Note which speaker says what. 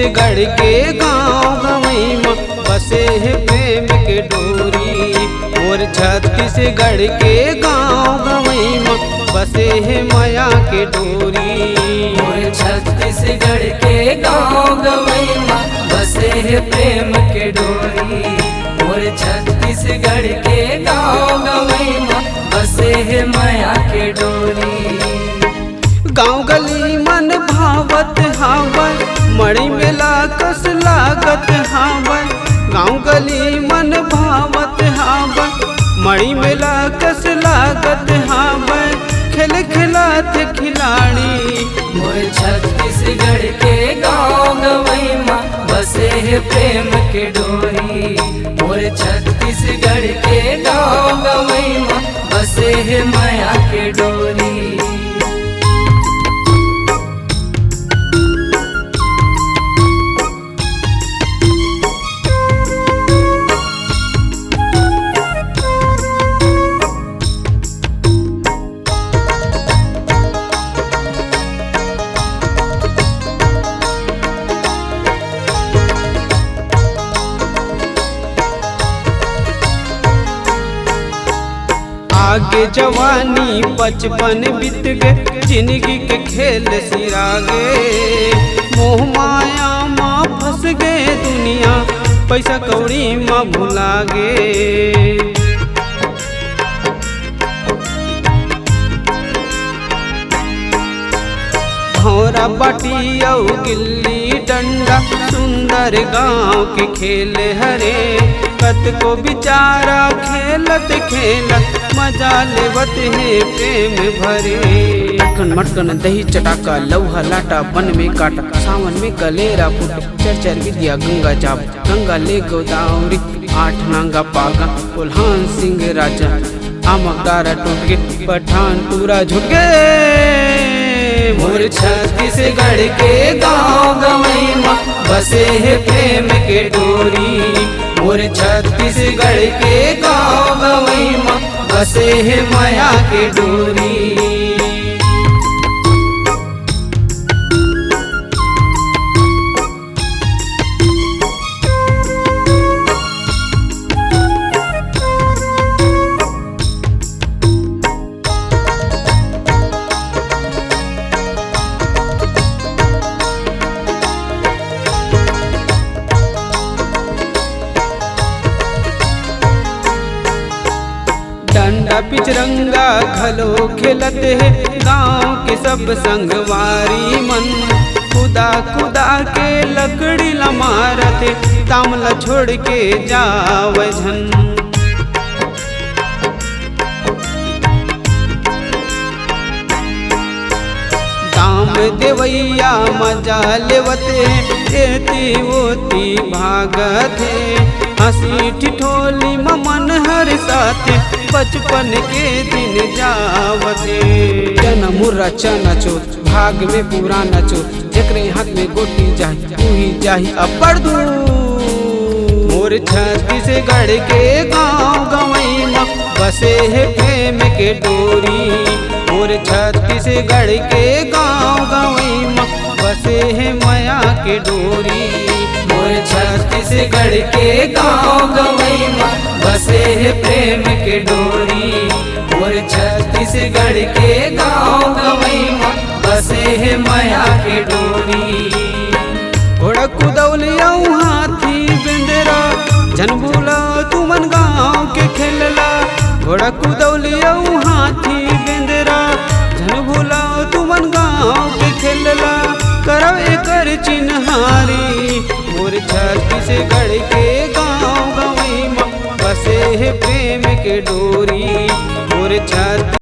Speaker 1: छत्तीसगढ़ के गाँव गवई में बसे है प्रेम के डोरी। और छत्तीसगढ़ के गाँव गवई में बसे है माया के डोरी।
Speaker 2: और छत्तीसगढ़ के गाँव गवई में बसे है प्रेम के डोरी। और छत्तीसगढ़ के गाँव गवई में बसे है माया के डोरी।
Speaker 1: गाँव गली मन भावत हावय मणि मेला कस लागत हावय। गाँव गली मन भावत हावय मणि मेला कस लागत हावय। खेल खिलात खिलाड़ी
Speaker 2: मोर छत्तीसगढ़ के गाँव गवई में बसे है प्रेम के डोरी। मोर छत्तीसगढ़ के गाँव गवई में बसे है माया के डोरी।
Speaker 1: आगे जवानी बचपन बीत गए जिंदगी के खेल सिरागे। मोह माया माँ फंस गए दुनिया पैसा कौड़ी माँ भुला गे। भौरा बाटी औ गिल्ली डंडा सुंदर गाँव के खेल हरे। कत को बिचारा खेलत खेलत मजा लेवत है प्रेम भरे। मटकन मटकन दही चटाका लौहा लाटा बन में काटा। सावन में कलेरा फूट चरचर विद्या गंगा जाप। गंगा ले गोदावरी आठ नांगा पागा। कुल्हान सिंह राजा आमक डारा टूट गए पठान पूरा झुट गए।
Speaker 2: मोर छत्तीसगढ़ के गाँव गवई में बसे है प्रेम के डोरी। मोर छत्तीसगढ़ के गाँव गवई में बसे है माया के डोरी।
Speaker 1: डंडा पिचरंगा घलो खेलत है गाँव के सब संगवारी मन। खुदा खुदा के लकड़ी ला मारत है तामला छोड़ के जाव झन। दाम देवैया मजा लेवत है एती ओती भागत है। हंसी ठिठोली मन हर साथ बचपन के दिन जावते। चना मुर्रा चना चोर भाग में पूरा नचो। जकरे हाथ में गोटी जाही तू जाही अब्बड़ दूर। मोर छत्तीसगढ़ के गाँव गवई में बसे है प्रेम के डोरी। मोर छत्तीसगढ़ के गाँव गवई में बसे है माया के डोरी।
Speaker 2: मोर छत्तीसगढ़ के गाँव गवई में बसे है प्रेम के डोरी। मोर छत्तीसगढ़ के गाँव गवई में बसे है माया के डोरी।
Speaker 1: घोड़ा कुदौलिया हाथी बेंदरा जन भूला तुमन गाँव के खेलला। घोड़ा कुदौलिया हाथी बेंदरा जन भूला तुमन गाँव के खेलला। करव एकर चिन्हारी मोर छत्तीसगढ़ के गाँव गवई में बसे है प्रेम के डोरी। मोर छत्तीसगढ़